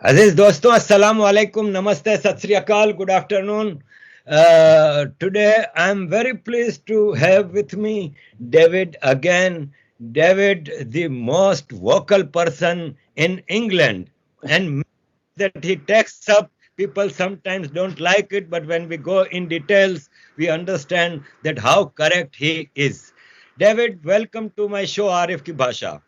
Aziz दोस्तों अस्सलाम वालेकुम namaste सत श्री अकाल good afternoon. Today I'm very pleased to have with me David again. David, the most vocal person in England, and that he texts up. People sometimes don't like it, but when we go in details, we understand that how correct he is. David, welcome to my show Arif ki Bhasha.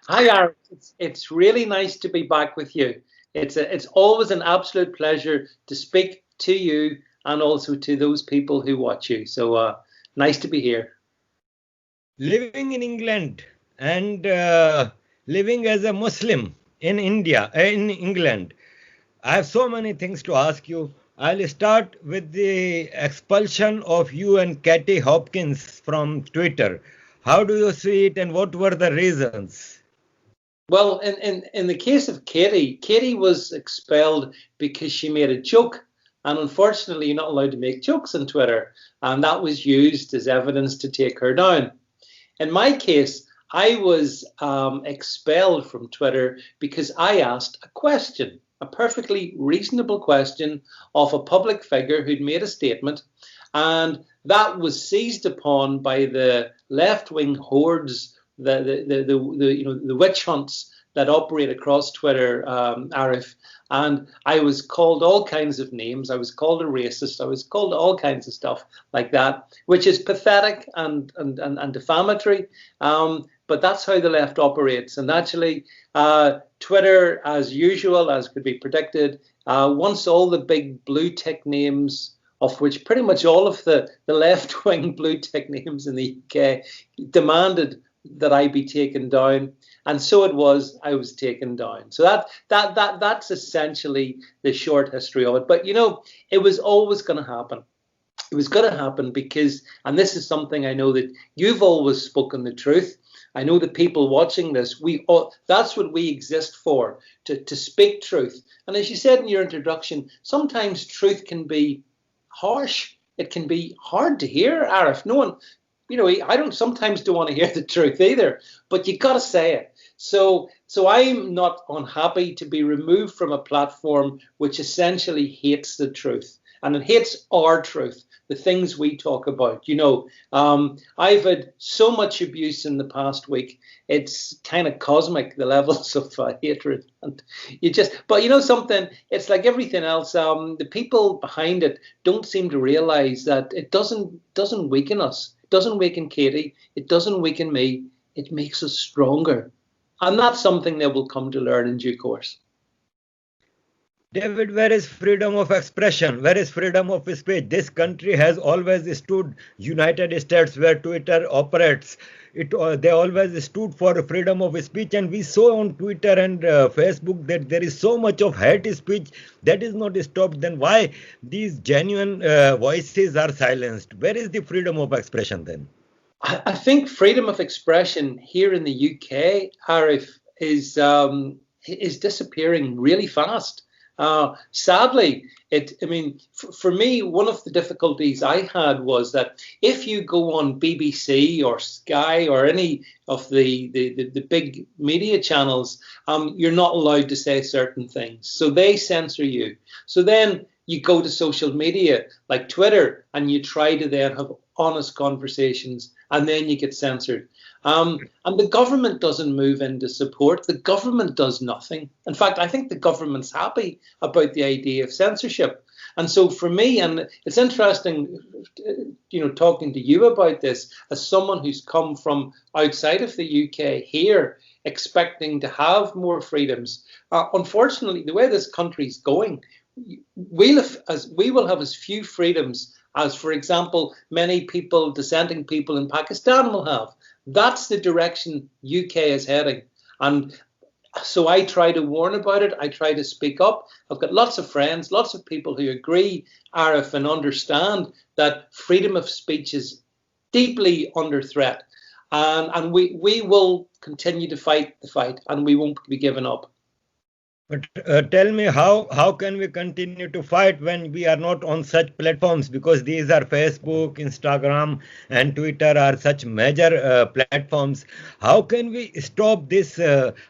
Hi, Arif. It's really nice to be back with you. It's always an absolute pleasure to speak to you and also to those people who watch you. So nice to be here. Living in England and living as a Muslim in India, in England, I have so many things to ask you. I'll start with the expulsion of you and Katie Hopkins from Twitter. How do you see it, and what were the reasons? Well, in the case of Katie was expelled because she made a joke. And unfortunately, you're not allowed to make jokes on Twitter. And that was used as evidence to take her down. In my case, I was expelled from Twitter because I asked a question, a perfectly reasonable question of a public figure who'd made a statement, and that was seized upon by the left-wing hordes, the witch hunts that operate across Twitter, Arif. And I was called all kinds of names. I was called a racist. I was called all kinds of stuff like that, which is pathetic and defamatory. But that's how the left operates. And actually, Twitter, as usual, as could be predicted, once all the big blue tick names, of which pretty much all of the left-wing blue tick names in the UK demanded that I be taken down, and so it was. I was taken down. So that's essentially the short history of it. But you know, it was always going to happen. It was going to happen because, and this is something I know that you've always spoken the truth. I know that people watching this, that's what we exist for, to speak truth. And as you said in your introduction, sometimes truth can be harsh. It can be hard to hear, Arif. No one, I sometimes don't want to hear the truth either, but you got to say it. So I'm not unhappy to be removed from a platform which essentially hates the truth, and it hates our truth, the things we talk about. I've had so much abuse in the past week. It's kind of cosmic, the levels of hatred, and but you know something, it's like everything else. The people behind it don't seem to realize that it doesn't weaken us. It doesn't weaken Katie. It doesn't weaken me. It makes us stronger. And that's something they will come to learn in due course. David, where is freedom of expression? Where is freedom of speech? This country has always stood, United States, where Twitter operates, they always stood for freedom of speech, and we saw on Twitter and Facebook that there is so much of hate speech that is not stopped. Then why these genuine voices are silenced? Where is the freedom of expression then? I think freedom of expression here in the UK, Arif, is disappearing really fast. Sadly, for me, one of the difficulties I had was that if you go on BBC or Sky or any of the big media channels, you're not allowed to say certain things. So they censor you. So then you go to social media like Twitter and you try to then have honest conversations, and then you get censored. And the government doesn't move in to support. The government does nothing. In fact, I think the government's happy about the idea of censorship. And so for me, and it's interesting, talking to you about this as someone who's come from outside of the UK here, expecting to have more freedoms. Unfortunately, the way this country's going, we will have as few freedoms as, for example, many dissenting people in Pakistan will have. That's the direction UK is heading. And so I try to warn about it. I try to speak up. I've got lots of friends, lots of people who agree, Arif, and understand that freedom of speech is deeply under threat. And we will continue to fight the fight, and we won't be given up. But tell me, how can we continue to fight when we are not on such platforms? Because these are Facebook, Instagram, and Twitter are such major platforms. How can we stop this?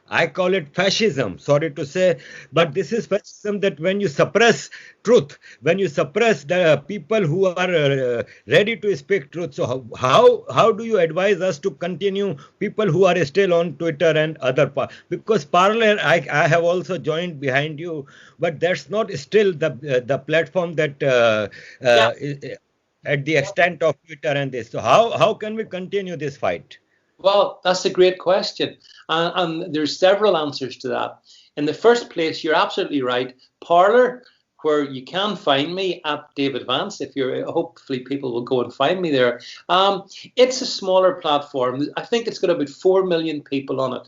I call it fascism. Sorry to say, but this is fascism, that when you suppress truth, when you suppress the people who are ready to speak truth. So how do you advise us to continue, people who are still on Twitter and other because Parler, I have also joined behind you, but that's not still the platform that Yeah. at the extent of Twitter and this. So how can we continue this fight? Well, that's a great question. And there's several answers to that. In the first place, you're absolutely right. Parler, where you can find me at David Vance, if you're, hopefully people will go and find me there. It's a smaller platform. I think it's got about 4 million people on it.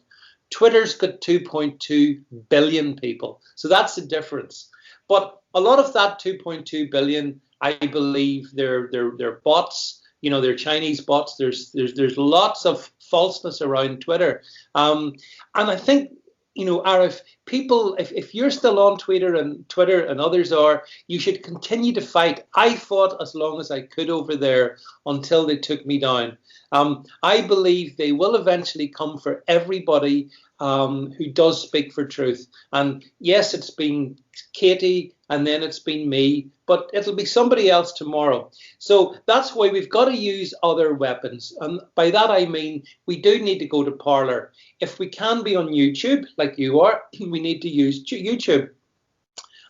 Twitter's got 2.2 billion people. So that's the difference. But a lot of that 2.2 billion, I believe they're bots. You know, they're Chinese bots. There's lots of falseness around Twitter. And I think, you know, Arif, people, if you're still on Twitter and others are, you should continue to fight. I fought as long as I could over there until they took me down. I believe they will eventually come for everybody who does speak for truth. And yes, it's been Katie and then it's been me, but it'll be somebody else tomorrow. So that's why we've got to use other weapons. And by that I mean we do need to go to Parler. If we can be on YouTube, like you are, we need to use YouTube.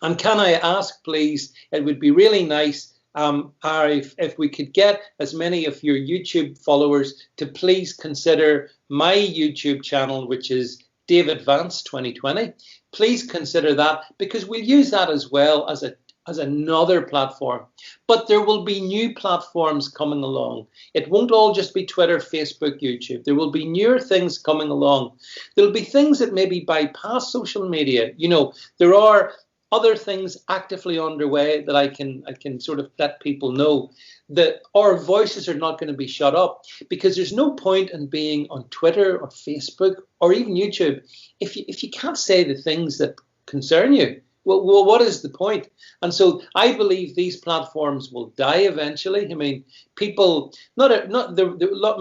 And can I ask, please, it would be really nice, Arif, if we could get as many of your YouTube followers to please consider my YouTube channel, which is David Vance 2020. Please consider that, because we'll use that as well as another platform. But there will be new platforms coming along. It won't all just be Twitter, Facebook, YouTube. There will be newer things coming along. There'll be things that maybe bypass social media. You know, there are other things actively underway that I can sort of let people know that our voices are not going to be shut up, because there's no point in being on Twitter or Facebook or even YouTube if you can't say the things that concern you. Well, what is the point? And so I believe these platforms will die eventually. I mean, people,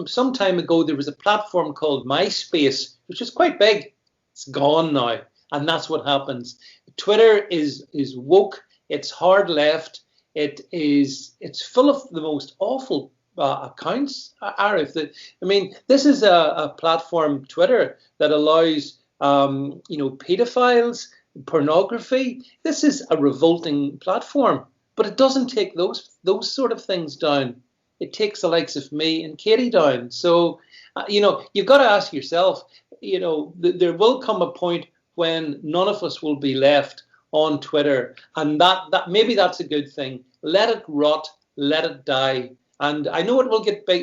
some time ago, there was a platform called MySpace, which was quite big. It's gone now. And that's what happens. Twitter is woke. It's hard left. It's full of the most awful accounts, Arif. I mean, this is a platform, Twitter, that allows pedophiles, pornography. This is a revolting platform, but it doesn't take those sort of things down. It takes the likes of me and Katie down. So, you've got to ask yourself, there will come a point when none of us will be left on Twitter, and that maybe that's a good thing. Let it rot, let it die. And I know it will get big.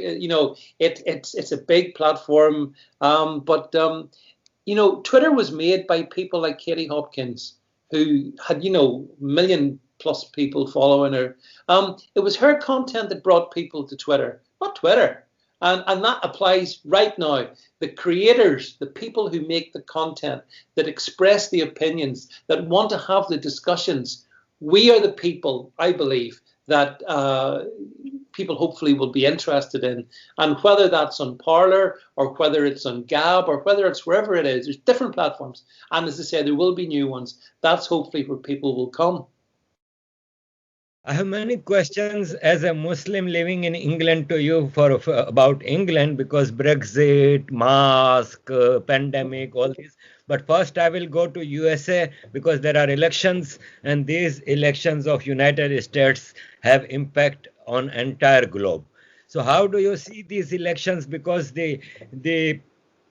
It's a big platform, but Twitter was made by people like Katie Hopkins, who had million plus people following her. It was her content that brought people to Twitter, not Twitter. And that applies right now. The creators, the people who make the content, that express the opinions, that want to have the discussions, we are the people, I believe, that people hopefully will be interested in. And whether that's on Parler or whether it's on Gab or whether it's wherever it is, there's different platforms. And as I say, there will be new ones. That's hopefully where people will come. I have many questions as a Muslim living in England to you for about England, because Brexit, mask, pandemic, all this. But first I will go to USA, because there are elections, and these elections of United States have impact on entire globe. So how do you see these elections? Because the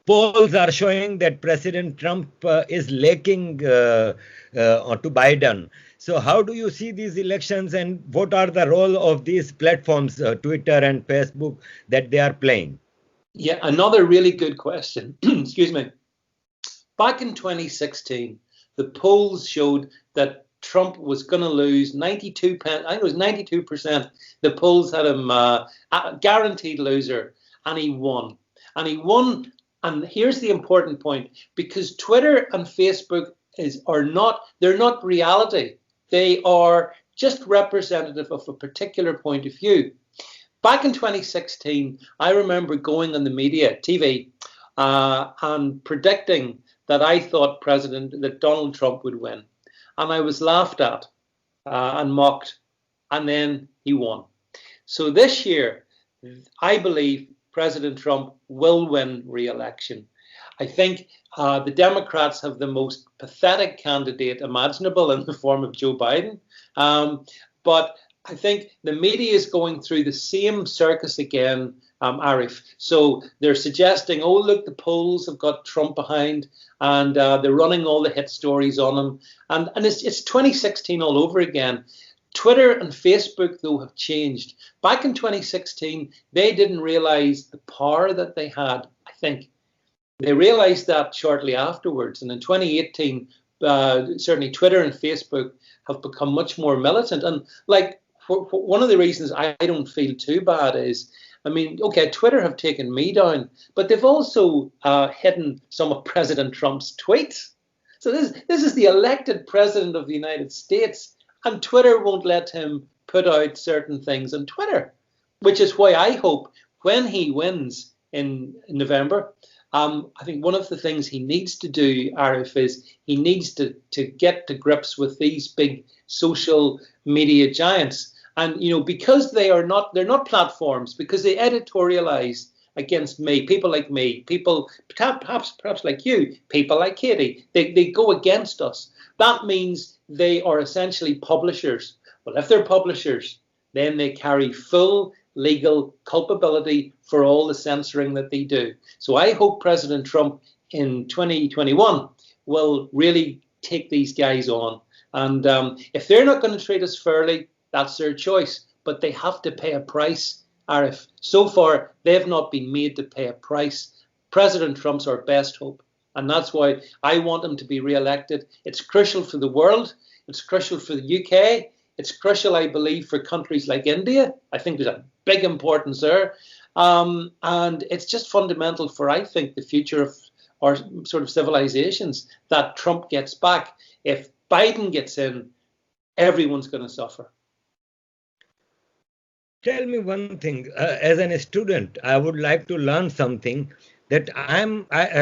polls are showing that President Trump is lacking to Biden. So how do you see these elections, and what are the role of these platforms, Twitter and Facebook, that they are playing? Yeah, another really good question. Excuse me. Back in 2016, the polls showed that Trump was going to lose 92%. I think it was 92%. The polls had him a guaranteed loser, and he won. And he won. And here's the important point, because Twitter and Facebook they're not reality. They are just representative of a particular point of view. Back in 2016, I remember going on the media, TV, and predicting that I thought that Donald Trump would win. And I was laughed at and mocked, and then he won. So this year, I believe President Trump will win re-election. I think the Democrats have the most pathetic candidate imaginable in the form of Joe Biden. But I think the media is going through the same circus again, Arif. So they're suggesting, oh, look, the polls have got Trump behind, and they're running all the hit stories on him. And it's 2016 all over again. Twitter and Facebook, though, have changed. Back in 2016, they didn't realize the power that they had, I think. They realized that shortly afterwards. And in 2018, certainly Twitter and Facebook have become much more militant. And like, one of the reasons I don't feel too bad is, I mean, okay, Twitter have taken me down, but they've also hidden some of President Trump's tweets. So this is the elected president of the United States, and Twitter won't let him put out certain things on Twitter, which is why I hope when he wins in November, I think one of the things he needs to do, Arif, is he needs to get to grips with these big social media giants. And, you know, because they're not platforms, because they editorialize against me, people like me, people perhaps like you, people like Katie, they go against us. That means they are essentially publishers. Well, if they're publishers, then they carry full legal culpability for all the censoring that they do. So I hope President Trump in 2021 will really take these guys on. And if they're not going to treat us fairly, that's their choice. But they have to pay a price, Arif. So far, they've not been made to pay a price. President Trump's our best hope. And that's why I want him to be re-elected. It's crucial for the world. It's crucial for the UK. It's crucial, I believe, for countries like India. I think there's a big importance there. And it's just fundamental for, I think, the future of our sort of civilizations that Trump gets back. If Biden gets in, everyone's going to suffer. Tell me one thing. As a student, I would like to learn something. That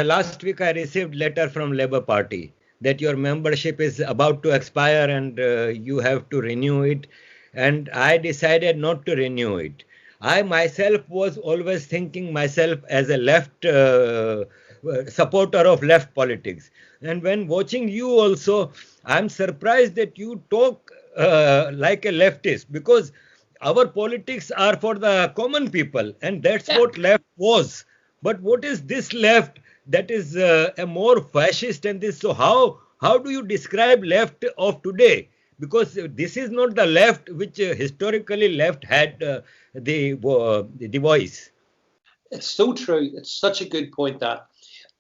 last week I received letter from Labour Party that your membership is about to expire and you have to renew it. And I decided not to renew it. I myself was always thinking myself as a left supporter of left politics. And when watching you also, I'm surprised that you talk like a leftist, because our politics are for the common people, and that's what left was. But what is this left that is a more fascist and this? So how do you describe left of today? Because this is not the left which historically left had the voice. It's so true. It's such a good point that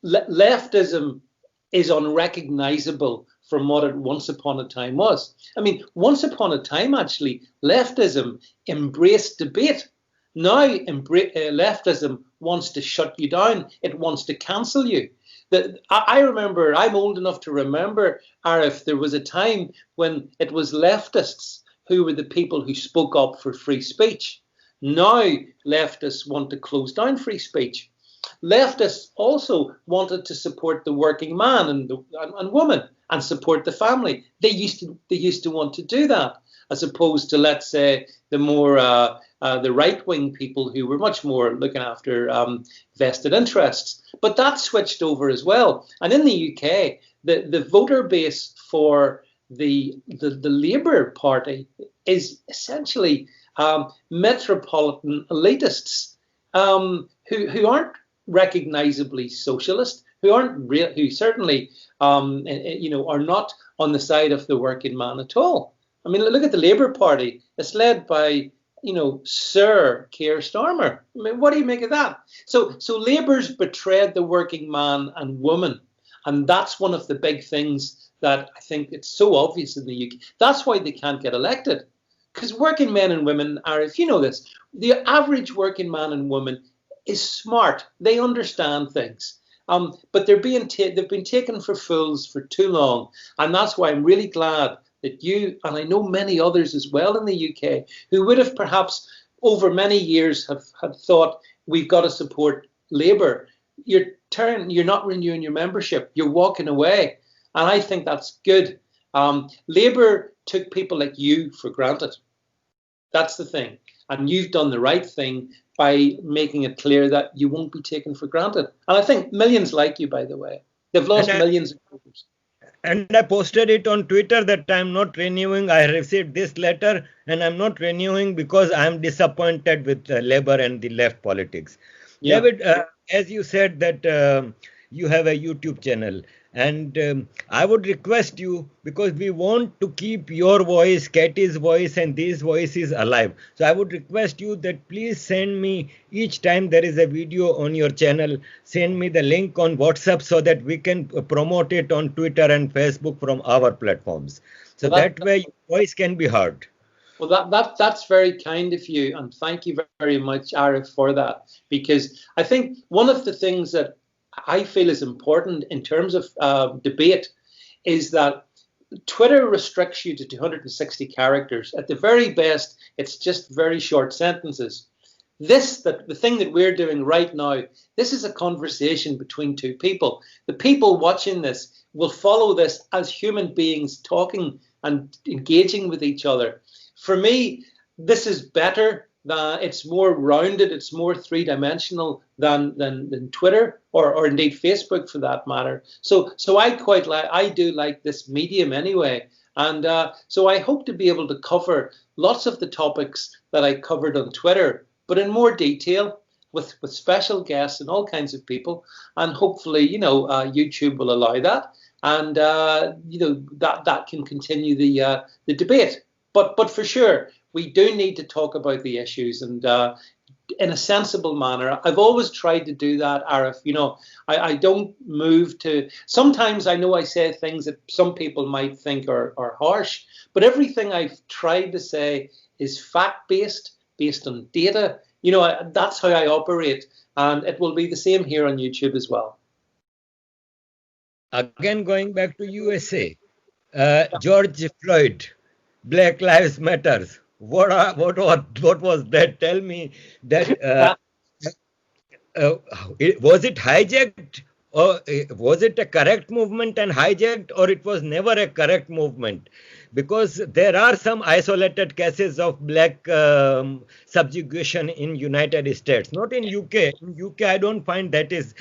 leftism is unrecognizable from what it once upon a time was. I mean, once upon a time, actually, leftism embraced debate. Now, leftism wants to shut you down. It wants to cancel you. I remember, I'm old enough to remember, Arif, there was a time when it was leftists who were the people who spoke up for free speech. Now, leftists want to close down free speech. Leftists also wanted to support the working man and woman and support the family. They used to want to do that, as opposed to, let's say, the more the right-wing people who were much more looking after vested interests. But that switched over as well. And in the UK, the voter base for the Labour Party is essentially metropolitan elitists who aren't recognisably socialist, who certainly are not on the side of the working man at all. I mean, look at the Labour Party. It's led by, Sir Keir Starmer. I mean, what do you make of that? So Labour's betrayed the working man and woman. And that's one of the big things that I think it's so obvious in the UK. That's why they can't get elected. Because working men and women are, if you know this, the average working man and woman is smart. They understand things. But they've been taken for fools for too long, and that's why I'm really glad that you, and I know many others as well in the UK, who would have perhaps over many years have thought we've got to support Labour. You're not renewing your membership. You're walking away, and I think that's good. Labour took people like you for granted. That's the thing. And you've done the right thing by making it clear that you won't be taken for granted. And I think millions like you, by the way. They've lost millions of voters. And I posted it on Twitter that I'm not renewing. I received this letter and I'm not renewing because I'm disappointed with Labour and the left politics. Yeah. David, as you said that you have a YouTube channel, and I would request you, because we want to keep your voice, Katie's voice, and these voices alive. So I would request you that please send me, each time there is a video on your channel, send me the link on WhatsApp so that we can promote it on Twitter and Facebook from our platforms. So that way your voice can be heard. Well, that's very kind of you, and thank you very much, Arif, for that. Because I think one of the things that I feel is important in terms of debate is that Twitter restricts you to 260 characters. At the very best, it's just very short sentences. The thing that we're doing right now, this is a conversation between two people. The people watching this will follow this as human beings talking and engaging with each other. For me, this is better. It's more rounded, it's more three-dimensional than Twitter or indeed Facebook for that matter. So I do like this medium anyway. And so I hope to be able to cover lots of the topics that I covered on Twitter, but in more detail with special guests and all kinds of people. And hopefully, YouTube will allow that. And, that can continue the debate. But for sure, we do need to talk about the issues and in a sensible manner. I've always tried to do that, Arif. I don't move to. Sometimes I know I say things that some people might think are harsh, but everything I've tried to say is fact-based, based on data. That's how I operate, and it will be the same here on YouTube as well. Again, going back to USA, George Floyd, Black Lives Matters. What was that? Tell me that. Was it hijacked, or was it a correct movement and hijacked, or it was never a correct movement? Because there are some isolated cases of black subjugation in United States, not in UK. In UK, I don't find that is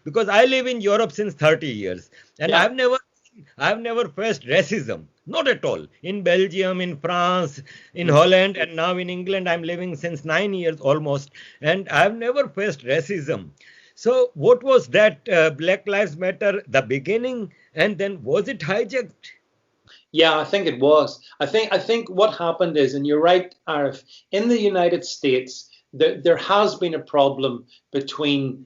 because I live in Europe since 30 years, and I've never faced racism. Not at all. In Belgium, in France, in Holland, and now in England, I'm living since 9 years almost, and I've never faced racism. So what was that Black Lives Matter, the beginning, and then was it hijacked? Yeah, I think it was. I think what happened is, and you're right, Arif, in the United States, there has been a problem in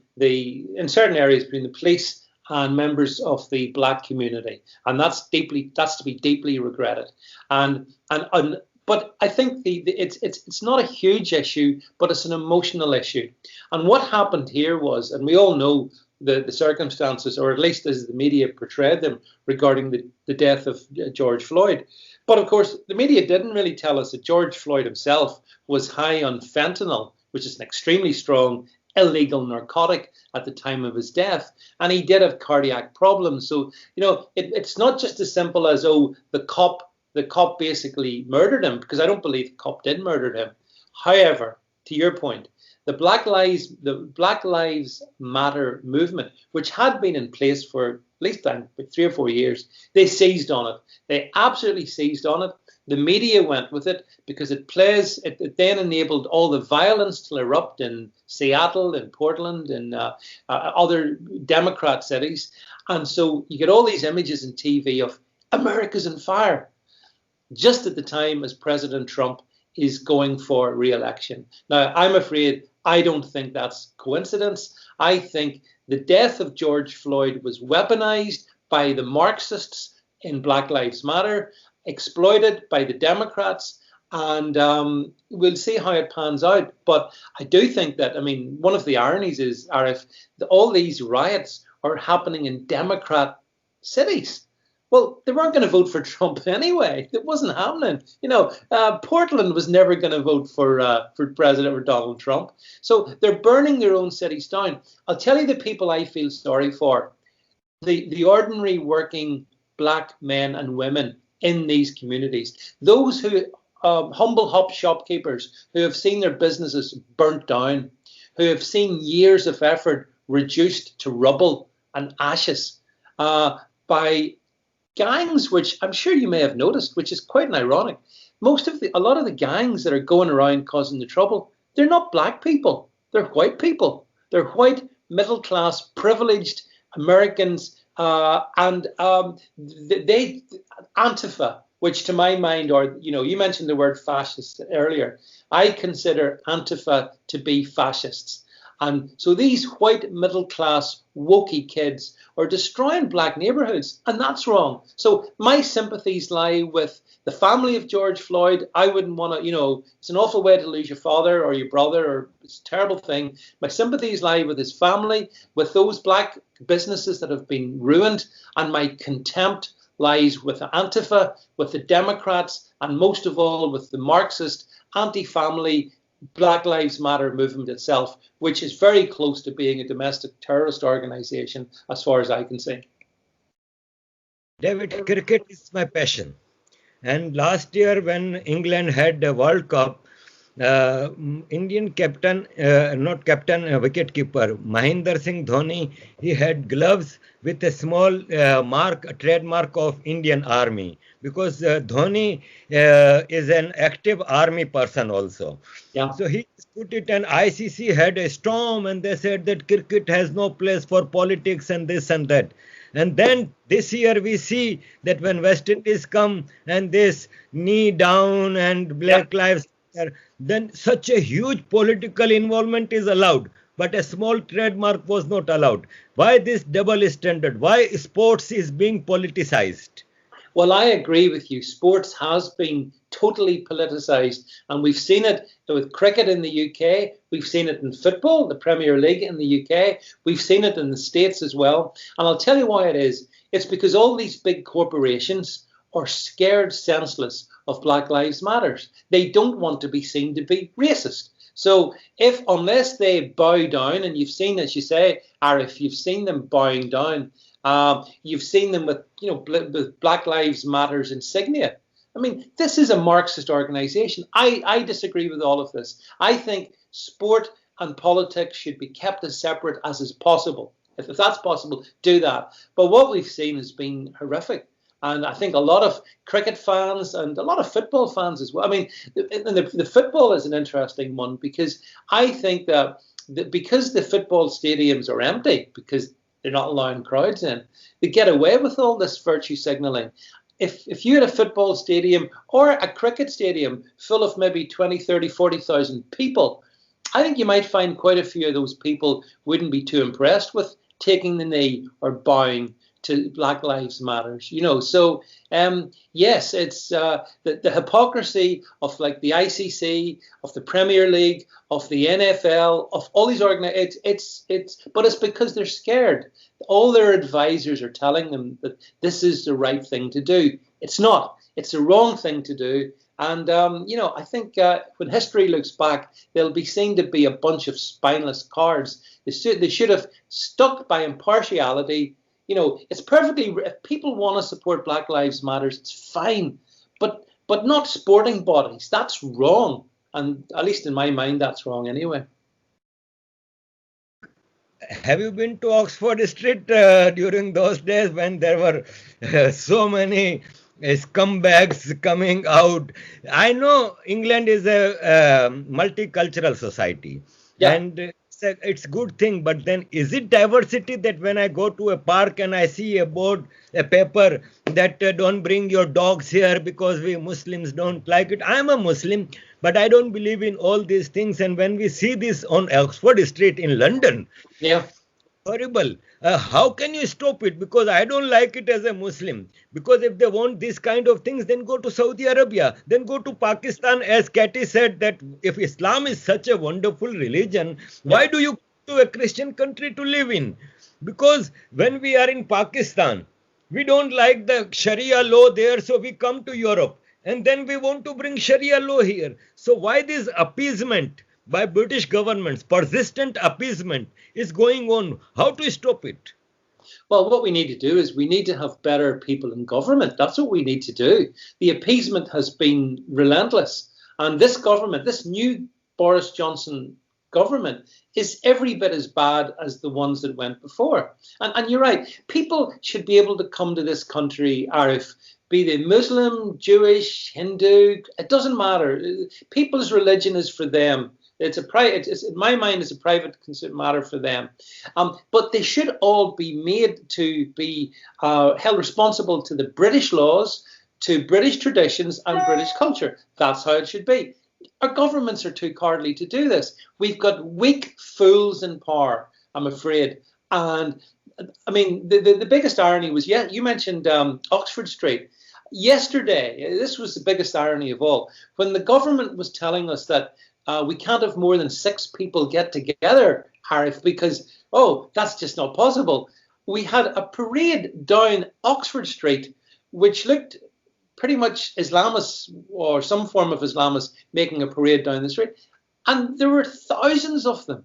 certain areas between the police and members of the black community, and that's to be deeply regretted. But I think it's not a huge issue, but it's an emotional issue. And what happened here was, and we all know the circumstances, or at least as the media portrayed them, regarding the death of George Floyd. But of course, the media didn't really tell us that George Floyd himself was high on fentanyl, which is an extremely strong illegal narcotic at the time of his death, and he did have cardiac problems. So it's not just as simple as the cop basically murdered him, because I don't believe the cop did murder him. However, to your point, the Black Lives Matter movement, which had been in place for at least 3 or 4 years, they seized on it. They absolutely seized on it. The media went with it because it then enabled all the violence to erupt in Seattle, in Portland, and other Democrat cities. And so you get all these images on TV of America's on fire, just at the time as President Trump is going for re-election. Now, I'm afraid I don't think that's coincidence. I think the death of George Floyd was weaponized by the Marxists in Black Lives Matter, exploited by the Democrats, And we'll see how it pans out. But I do think that, I mean, one of the ironies is, Arif, that all these riots are happening in Democrat cities. Well, they weren't going to vote for Trump anyway. It wasn't happening. Portland was never going to vote for President or Donald Trump. So they're burning their own cities down. I'll tell you the people I feel sorry for. The ordinary working black men and women in these communities. Those who humble shopkeepers who have seen their businesses burnt down, who have seen years of effort reduced to rubble and ashes by gangs, which I'm sure you may have noticed, which is quite ironic. A lot of the gangs that are going around causing the trouble, they're not black people, they're white people. They're white, middle class, privileged Americans, and they Antifa, which to my mind are, you mentioned the word fascist earlier. I consider Antifa to be fascists. And so these white middle class wokey kids are destroying black neighborhoods, and that's wrong. So my sympathies lie with the family of George Floyd. I wouldn't want to, it's an awful way to lose your father or your brother, or it's a terrible thing. My sympathies lie with his family, with those black businesses that have been ruined, and my contempt lies with Antifa, with the Democrats, and most of all with the Marxist, anti-family Black Lives Matter movement itself, which is very close to being a domestic terrorist organization, as far as I can see. David, cricket is my passion. And last year, when England had the World Cup, Indian captain, not captain, wicketkeeper, Mahendra Singh Dhoni, he had gloves with a small a trademark of Indian Army, because Dhoni is an active army person also. Yeah. So he put it, and ICC had a storm, and they said that cricket has no place for politics and this and that. And then this year we see that when West Indies come and this knee down and Black Lives Matter, then such a huge political involvement is allowed, but a small trademark was not allowed. Why this double standard? Why sports is being politicized? Well, I agree with you. Sports has been totally politicized, and we've seen it with cricket in the UK. We've seen it in football, the Premier League in the UK. We've seen it in the States as well. And I'll tell you why it is. It's because all these big corporations are scared senseless of Black Lives Matters. They don't want to be seen to be racist. So unless they bow down, and you've seen, as you say, Arif, you've seen them bowing down. You've seen them with Black Lives Matters insignia. I mean, this is a Marxist organization. I disagree with all of this. I think sport and politics should be kept as separate as is possible. If that's possible, do that. But what we've seen has been horrific. And I think a lot of cricket fans and a lot of football fans as well. I mean, the football is an interesting one, because I think that because the football stadiums are empty, because they're not allowing crowds in, they get away with all this virtue signaling. If you had a football stadium or a cricket stadium full of maybe 20, 30, 40,000 people, I think you might find quite a few of those people wouldn't be too impressed with taking the knee or bowing to Black Lives Matters, So yes, it's the hypocrisy of like the ICC, of the Premier League, of the NFL, of all these organizations. But it's because they're scared. All their advisors are telling them that this is the right thing to do. It's not. It's the wrong thing to do. And I think when history looks back, they'll be seen to be a bunch of spineless cards. They should have stuck by impartiality. It's perfectly, if people want to support Black Lives Matters, it's fine, but not sporting bodies. That's wrong. And at least in my mind, that's wrong anyway. Have you been to Oxford Street during those days when there were so many scumbags coming out? I know England is a multicultural society, and it's a good thing, but then is it diversity that when I go to a park and I see a paper that don't bring your dogs here because we Muslims don't like it? I'm a Muslim, but I don't believe in all these things. And when we see this on Oxford Street in London, Horrible. How can you stop it? Because I don't like it as a Muslim. Because if they want this kind of things, then go to Saudi Arabia, then go to Pakistan. As Katie said, that if Islam is such a wonderful religion, Yeah. why do you go to a Christian country to live in? Because when we are in Pakistan, we don't like the Sharia law there, so we come to Europe. And then we want to bring Sharia law here. So why this appeasement by British governments, persistent appeasement is going on? How to stop it? Well, what we need to do is we need to have better people in government. That's what we need to do. The appeasement has been relentless. And this government, this new Boris Johnson government, is every bit as bad as the ones that went before. And you're right. People should be able to come to this country, Arif, be they Muslim, Jewish, Hindu, it doesn't matter. People's religion is for them. It's a private. It's, in my mind, it's a private matter for them. But they should all be made to be held responsible to the British laws, to British traditions, and British culture. That's how it should be. Our governments are too cowardly to do this. We've got weak fools in power, I'm afraid. And I mean, the biggest irony was, yeah, you mentioned Oxford Street. Yesterday, this was the biggest irony of all, when the government was telling us that we can't have more than 6 people get together, Arif, because, oh, that's just not possible. We had a parade down Oxford Street, which looked pretty much Islamists or some form of Islamists making a parade down the street. And there were thousands of them.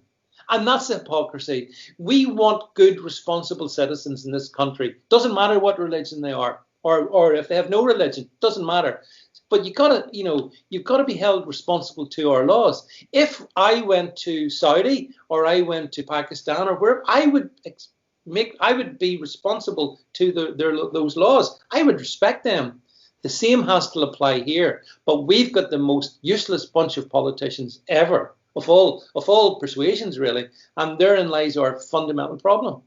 And that's hypocrisy. We want good, responsible citizens in this country. Doesn't matter what religion they are, or if they have no religion, doesn't matter. But you've got to be held responsible to our laws. If I went to Saudi or I went to Pakistan or wherever, I would be responsible to those laws. I would respect them. The same has to apply here. But we've got the most useless bunch of politicians ever, of all persuasions, really. And therein lies our fundamental problem.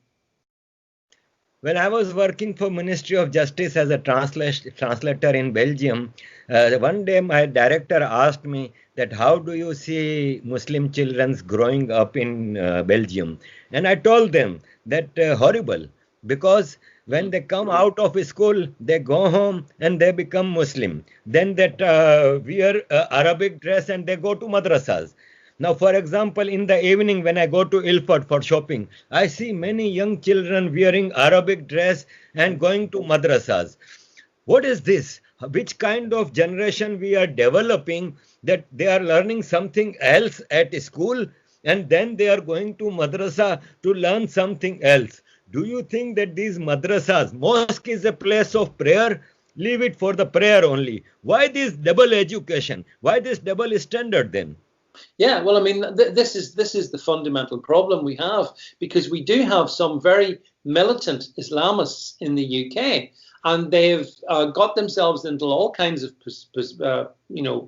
When I was working for Ministry of Justice as a translator in Belgium, one day my director asked me that how do you see Muslim children growing up in Belgium? And I told them that horrible, because when they come out of school, they go home and they become Muslim. Then that wear Arabic dress and they go to madrasas. Now, for example, in the evening when I go to Ilford for shopping, I see many young children wearing Arabic dress and going to madrasas. What is this? Which kind of generation we are developing, that they are learning something else at school and then they are going to madrasa to learn something else? Do you think that these madrasas, mosque is a place of prayer? Leave it for the prayer only. Why this double education? Why this double standard then? Yeah, well, I mean, this is the fundamental problem we have, because we do have some very militant Islamists in the UK, and they've got themselves into all kinds of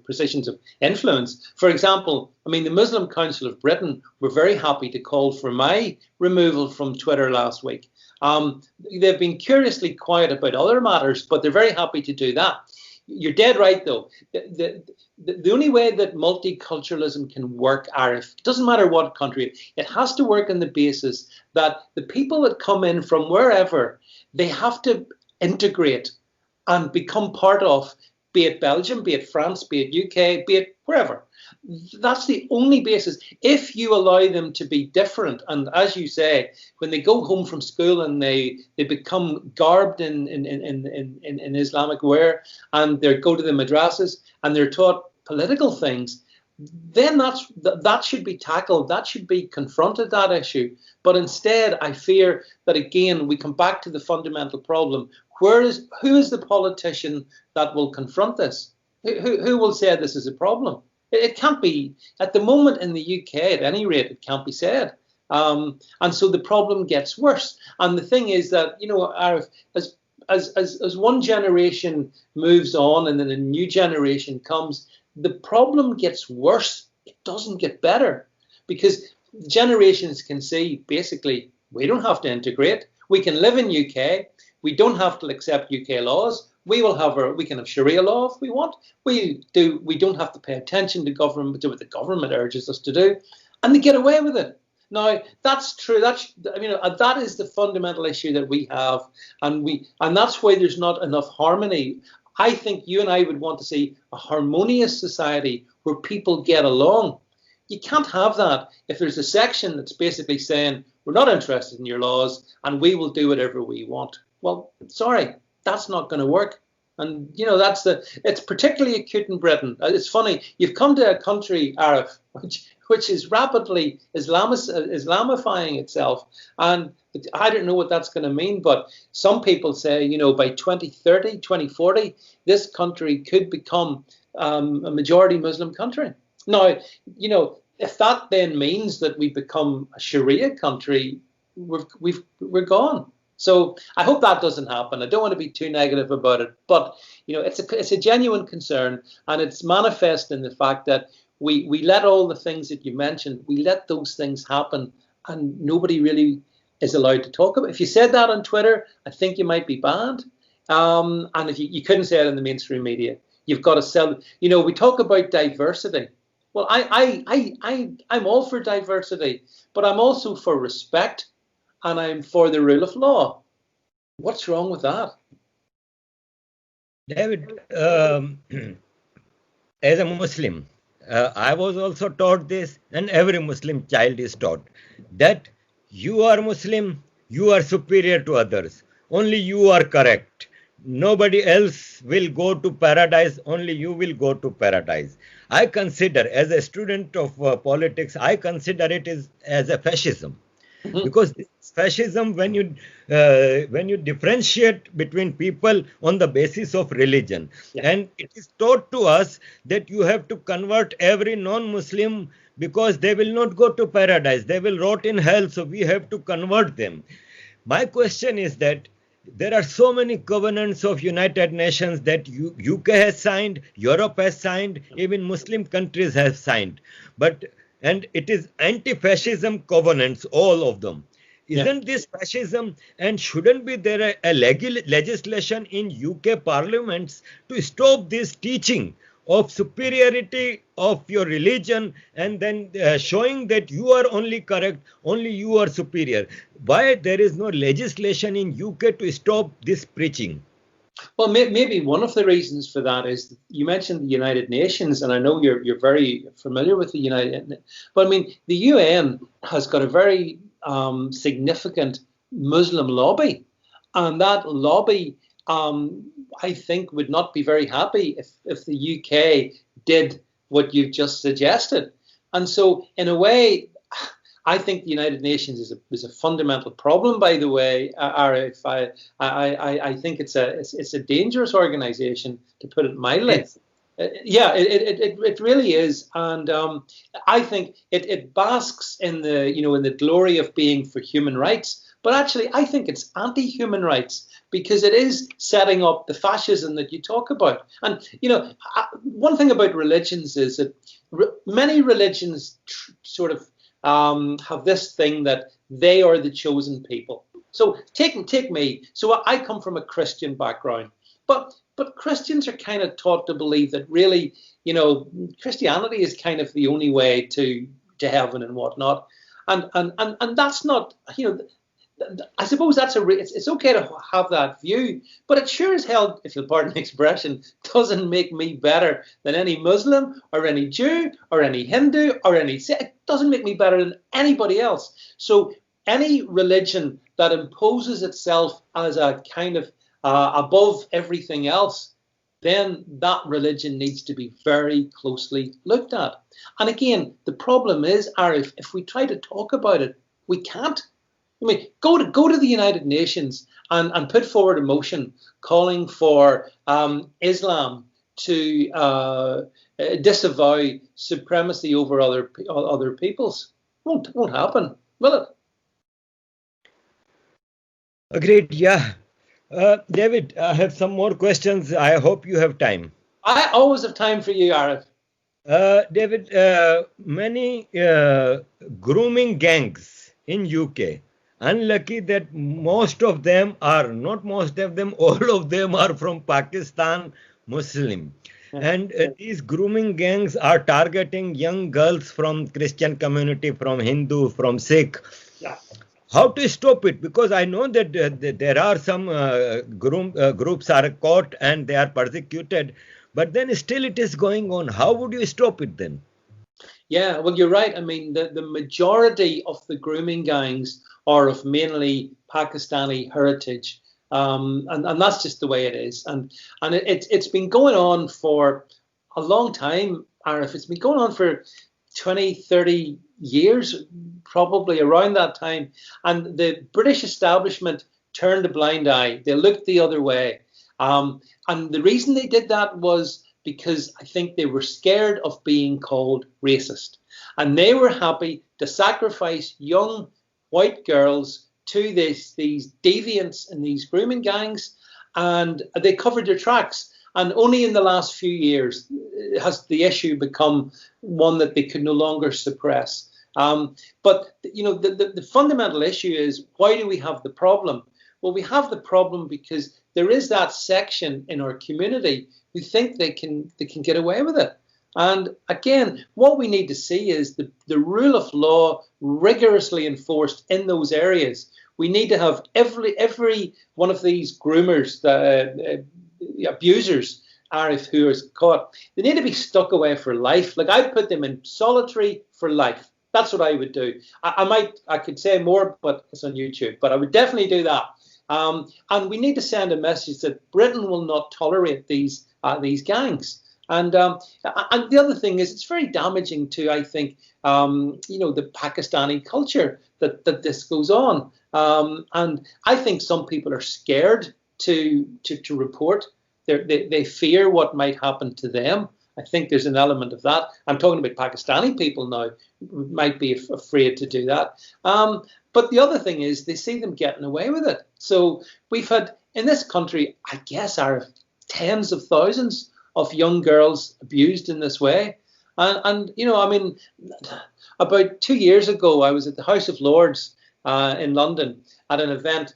positions of influence. For example, I mean, the Muslim Council of Britain were very happy to call for my removal from Twitter last week. They've been curiously quiet about other matters, but they're very happy to do that. You're dead right, though. The only way that multiculturalism can work, Arif, it doesn't matter what country, it has to work on the basis that the people that come in from wherever, they have to integrate and become part of, be it Belgium, be it France, be it UK, be it wherever. That's the only basis. If you allow them to be different, and as you say, when they go home from school and they become garbed in Islamic wear, and they go to the madrasas and they're taught political things, then that should be tackled. That should be confronted, that issue. But instead, I fear that again we come back to the fundamental problem. Who is the politician that will confront this? Who will say this is a problem? It can't be, at the moment in the UK, at any rate, it can't be said. And so the problem gets worse. And the thing is that, Arif, as one generation moves on and then a new generation comes, the problem gets worse. It doesn't get better, because generations can see, basically, we don't have to integrate. We can live in UK. We don't have to accept UK laws. We can have Sharia law if we want. We don't have to pay attention to government, to what the government urges us to do, and they get away with it. Now that's true. That is the fundamental issue that we have, and that's why there's not enough harmony. I think you and I would want to see a harmonious society where people get along. You can't have that if there's a section that's basically saying we're not interested in your laws and we will do whatever we want. Well, sorry, that's not going to work. And it's particularly acute in Britain. It's funny, you've come to a country, Arif, which is rapidly Islamifying itself, and I don't know what that's going to mean, but some people say, by 2030, 2040, this country could become a majority Muslim country. Now, if that then means that we become a Sharia country, we're gone. So I hope that doesn't happen. I don't want to be too negative about it, but it's a genuine concern, and it's manifest in the fact that we let all the things that you mentioned, we let those things happen, and nobody really is allowed to talk about it. If you said that on Twitter, I think you might be banned. And if you couldn't say it in the mainstream media, you've got to sell. We talk about diversity. Well, I'm all for diversity, but I'm also for respect, and I'm for the rule of law. What's wrong with that? David, as a Muslim, I was also taught this, and every Muslim child is taught that you are Muslim, you are superior to others. Only you are correct. Nobody else will go to paradise, only you will go to paradise. I consider, as a student of politics, I consider it as a fascism. Because fascism, when you differentiate between people on the basis of religion, and it is taught to us that you have to convert every non-Muslim because they will not go to paradise, they will rot in hell, so we have to convert them. My question is that there are so many covenants of United Nations that UK has signed, Europe has signed, even Muslim countries have signed, and it is anti-fascism covenants, all of them. Isn't this fascism? And shouldn't be there a legislation in UK parliaments to stop this teaching of superiority of your religion, and then showing that you are only correct, only you are superior? Why there is no legislation in UK to stop this preaching? Well, maybe one of the reasons for that is you mentioned the United Nations, and I know you're very familiar with the United. But I mean, the UN has got a very significant Muslim lobby, and that lobby, I think, would not be very happy if the UK did what you've just suggested. And so, in a way, I think the United Nations is a fundamental problem. By the way, Arif, I think it's a dangerous organization, to put it mildly. It really is, and I think it basks in the glory of being for human rights. But actually, I think it's anti-human rights, because it is setting up the fascism that you talk about. And one thing about religions is that many religions sort of have this thing that they are the chosen people. So take me. So I come from a Christian background, but Christians are kind of taught to believe that really, Christianity is kind of the only way to heaven and whatnot, and that's not, I suppose it's okay to have that view, but it sure as hell, if you'll pardon the expression, doesn't make me better than any Muslim or any Jew or any Hindu or any Sikh. It doesn't make me better than anybody else. So any religion that imposes itself as a kind of above everything else, then that religion needs to be very closely looked at. And again, the problem is, Arif, if we try to talk about it, we can't. I mean, go to the United Nations and put forward a motion calling for Islam to disavow supremacy over other peoples. Won't happen, will it? Agreed. Yeah. David, I have some more questions. I hope you have time. I always have time for you, Arif. David, many grooming gangs in UK. Unlucky that all of them are from Pakistan Muslim. And these grooming gangs are targeting young girls from Christian community, from Hindu, from Sikh. Yeah. How to stop it? Because I know that there are some groups are caught and they are persecuted, but then still it is going on. How would you stop it then? Yeah, well, you're right. I mean, the majority of the grooming gangs are of mainly Pakistani heritage. And that's just the way it is. And it's been going on for a long time, Arif. It's been going on for 20, 30 years, probably around that time. And the British establishment turned a blind eye. They looked the other way. And the reason they did that was because I think they were scared of being called racist. And they were happy to sacrifice young white girls to these deviants in these grooming gangs, and they covered their tracks. And only in the last few years has the issue become one that they could no longer suppress. But the fundamental issue is, why do we have the problem? Well, we have the problem because there is that section in our community who think they can get away with it. And again, what we need to see is the rule of law rigorously enforced in those areas. We need to have every one of these groomers, the abusers, Arif, who is caught, they need to be stuck away for life. Like, I'd put them in solitary for life. That's what I would do. I could say more, but it's on YouTube. But I would definitely do that. And we need to send a message that Britain will not tolerate these gangs. And the other thing is, it's very damaging to, I think, the Pakistani culture that this goes on. And I think some people are scared to report. They fear what might happen to them. I think there's an element of that. I'm talking about Pakistani people now who might be afraid to do that. But the other thing is, they see them getting away with it. So we've had, in this country, I guess, are tens of thousands of young girls abused in this way. And I mean, about 2 years ago, I was at the House of Lords in London at an event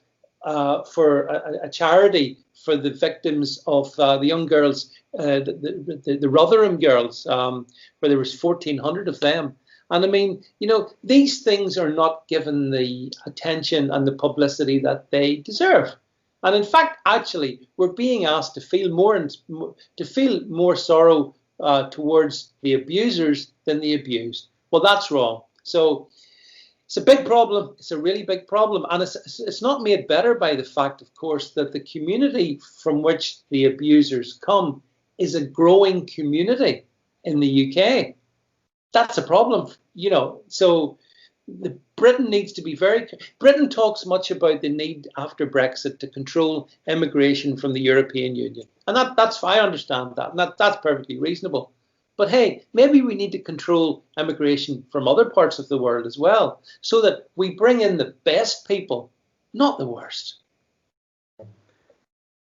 for a charity for the victims of the young girls, the Rotherham girls, where there was 1,400 of them. And I mean, these things are not given the attention and the publicity that they deserve. And in fact, actually, we're being asked to feel more sorrow towards the abusers than the abused. Well, that's wrong. So it's a big problem. It's a really big problem. And it's not made better by the fact, of course, that the community from which the abusers come is a growing community in the UK. That's a problem, So Britain needs to be Britain talks much about the need after Brexit to control immigration from the European Union. And that's I understand that. And that's perfectly reasonable. But hey, maybe we need to control immigration from other parts of the world as well, so that we bring in the best people, not the worst.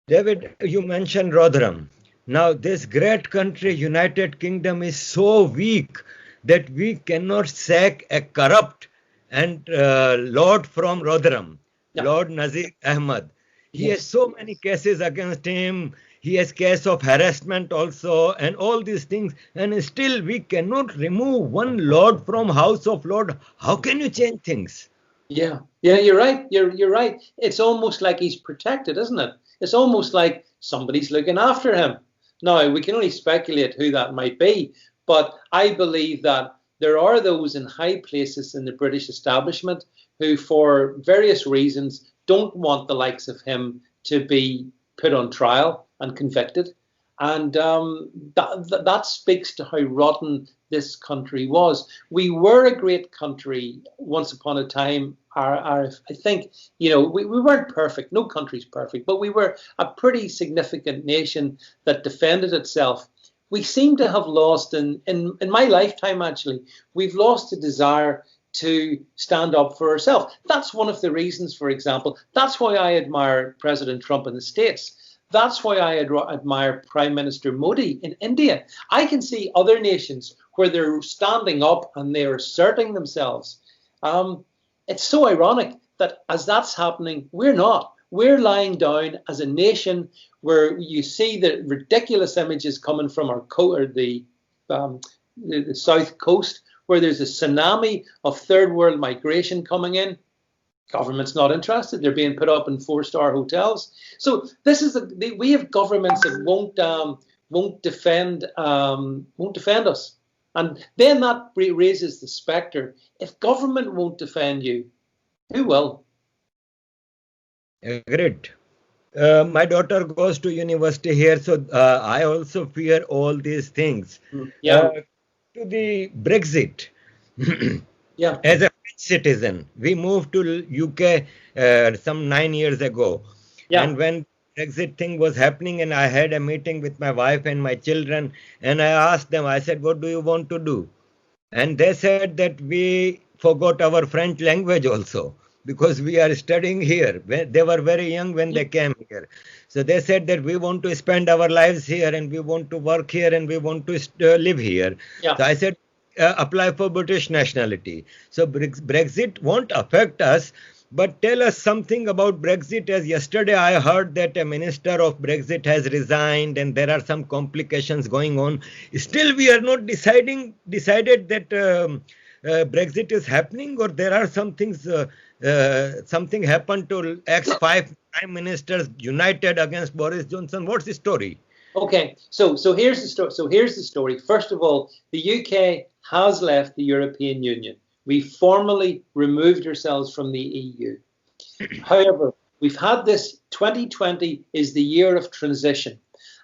David, you mentioned Rotherham. Now, this great country, United Kingdom, is so weak that we cannot sack a corrupt and Lord from Rotherham, yeah. Lord Nazir Ahmad. He has so many cases against him. He has case of harassment also, and all these things. And still we cannot remove one Lord from House of Lords. How can you change things? Yeah, you're right. You're right. It's almost like he's protected, isn't it? It's almost like somebody's looking after him. Now, we can only speculate who that might be. But I believe that there are those in high places in the British establishment who, for various reasons, don't want the likes of him to be put on trial and convicted. And that speaks to how rotten this country was. We were a great country once upon a time. I think, we weren't perfect. No country's perfect. But we were a pretty significant nation that defended itself. We seem to have lost, in my lifetime actually, we've lost the desire to stand up for ourselves. That's one of the reasons, for example, that's why I admire President Trump in the States. That's why I admire Prime Minister Modi in India. I can see other nations where they're standing up and they're asserting themselves. It's so ironic that as that's happening, we're not. we're lying down as a nation where you see the ridiculous images coming from our the south coast, where there's a tsunami of third world migration coming in. Government's not interested. They're being put up in 4-star hotels. So this is we have governments that won't defend us, and then that raises the spectre: if government won't defend you, who will? Agreed. My daughter goes to university here, so I also fear all these things. Yeah. To the Brexit. Yeah. As a French citizen, we moved to UK some 9 years ago. Yeah. And when Brexit thing was happening, and I had a meeting with my wife and my children, and I asked them, I said, what do you want to do? And they said that we forgot our French language also, because we are studying here. They were very young when they came here. So they said that we want to spend our lives here, and we want to work here, and we want to live here. Yeah. So I said, apply for British nationality. So Brexit won't affect us. But tell us something about Brexit, as yesterday I heard that a minister of Brexit has resigned and there are some complications going on. Still, we are not decided that Brexit is happening, or there are some things, something happened to ex-5 prime ministers united against Boris Johnson. What's the story? Okay, so here's the story. So here's the story. First of all, the UK has left the European Union. We formally removed ourselves from the EU. However, we've had this 2020 is the year of transition.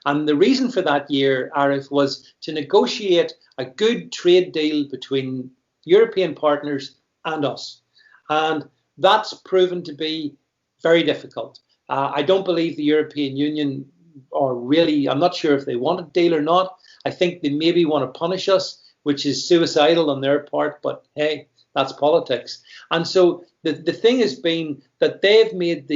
And the reason for that year, Arif, was to negotiate a good trade deal between European partners and us. And that's proven to be very difficult. I don't believe the European Union, or really, I'm not sure if they want a deal or not. I think they maybe want to punish us, which is suicidal on their part, but hey, that's politics. And so the thing has been that they've made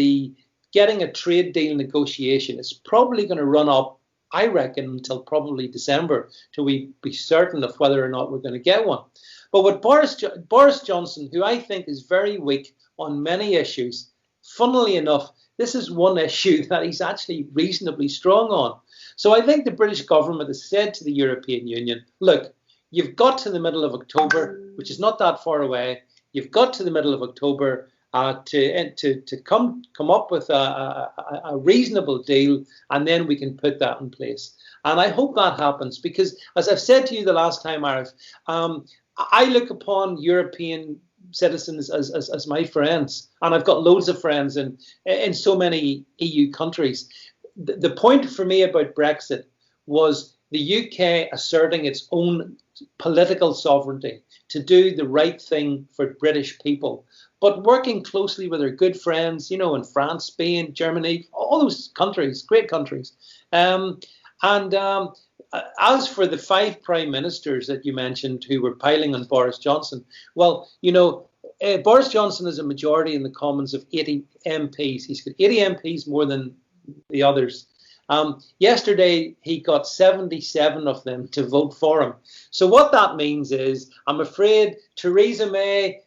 getting a trade deal negotiation is probably going to run up, I reckon, until probably December, till we be certain of whether or not we're going to get one. But with Boris Johnson, who I think is very weak on many issues, funnily enough, this is one issue that he's actually reasonably strong on. So I think the British government has said to the European Union, look, you've got to the middle of October, which is not that far away. You've got to the middle of October to come up with a reasonable deal, and then we can put that in place. And I hope that happens, because, as I've said to you the last time, Arif, I look upon European citizens as my friends, and I've got loads of friends in so many EU countries. The point for me about Brexit was the UK asserting its own political sovereignty to do the right thing for British people, but working closely with our good friends, in France, Spain, Germany, all those countries, great countries. As for the 5 prime ministers that you mentioned who were piling on Boris Johnson, well, Boris Johnson is a majority in the Commons of 80 MPs. He's got 80 MPs more than the others. Yesterday, he got 77 of them to vote for him. So what that means is, I'm afraid, Theresa May,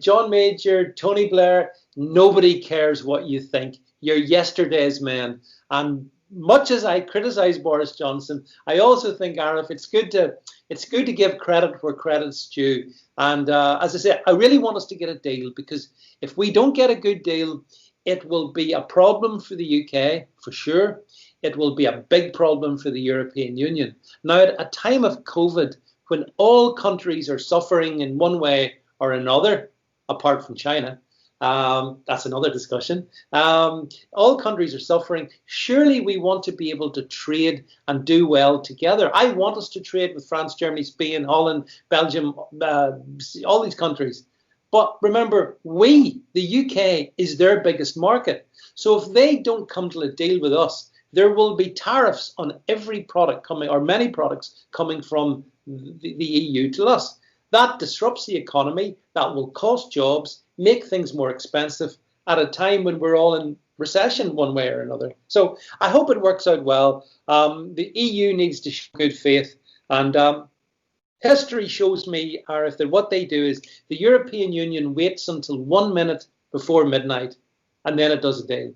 John Major, Tony Blair, nobody cares what you think. You're yesterday's men. And much as I criticize Boris Johnson, I also think, Arif, it's good to give credit where credit's due. And as I say, I really want us to get a deal, because if we don't get a good deal, it will be a problem for the UK, for sure. It will be a big problem for the European Union. Now, at a time of COVID, when all countries are suffering in one way or another, apart from China, that's another discussion. All countries are suffering. Surely we want to be able to trade and do well together. I want us to trade with France, Germany, Spain, Holland, Belgium, all these countries. But remember, the UK, is their biggest market. So if they don't come to a deal with us, there will be tariffs on every product coming, or many products coming from the EU to us. That disrupts the economy. That will cost jobs, make things more expensive at a time when we're all in recession one way or another. So I hope it works out well. The EU needs to show good faith. And history shows me, Arif, that what they do is the European Union waits until 1 minute before midnight and then it does a deal.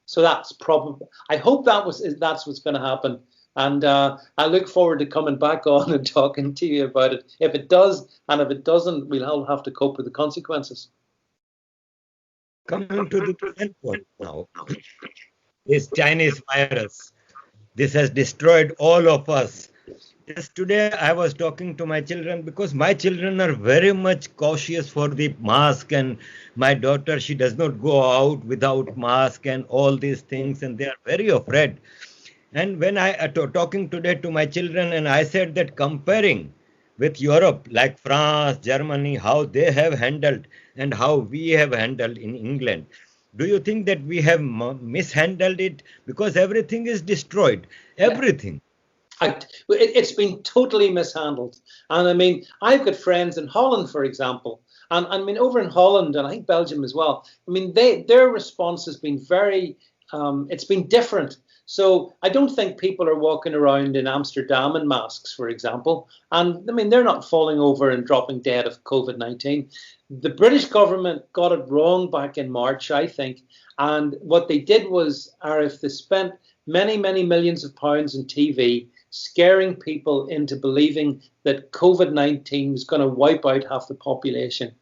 So that's probably, I hope that's what's going to happen. And I look forward to coming back on and talking to you about it. If it does, and if it doesn't, we'll all have to cope with the consequences. Coming to the main point now, this Chinese virus, this has destroyed all of us. Just today, I was talking to my children because my children are very much cautious for the mask, and my daughter, she does not go out without mask and all these things, and they are very afraid. And when I talking today to my children, and I said that comparing with Europe, like France, Germany, how they have handled and how we have handled in England, do you think that we have mishandled it? Because everything is destroyed, everything. It's been totally mishandled. And I mean, I've got friends in Holland, for example, and I mean, over in Holland, and I think Belgium as well, I mean, their response has been very, it's been different. So I don't think people are walking around in Amsterdam in masks, for example. And I mean, they're not falling over and dropping dead of COVID-19. The British government got it wrong back in March, I think. And what they did was, Arif, they spent many, many millions of pounds on TV, scaring people into believing that COVID-19 was going to wipe out half the population.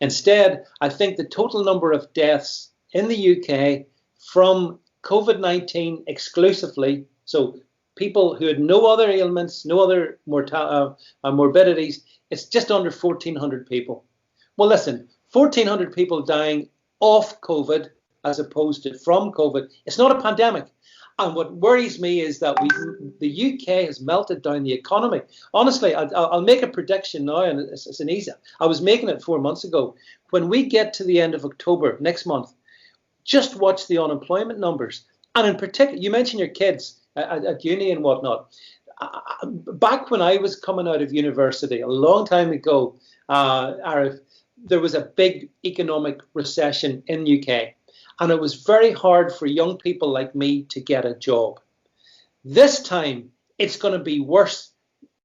Instead, I think the total number of deaths in the UK from COVID-19 exclusively, so people who had no other ailments, no other morbidities, it's just under 1,400 people. Well, listen, 1,400 people dying off COVID as opposed to from COVID. It's not a pandemic. And what worries me is that the UK has melted down the economy. Honestly, I'll make a prediction now, and it's an easy. I was making it 4 months ago. When we get to the end of October next month, just watch the unemployment numbers. And in particular, you mentioned your kids at uni and whatnot. Back when I was coming out of university a long time ago, Arif, there was a big economic recession in the UK. And it was very hard for young people like me to get a job. This time, it's going to be worse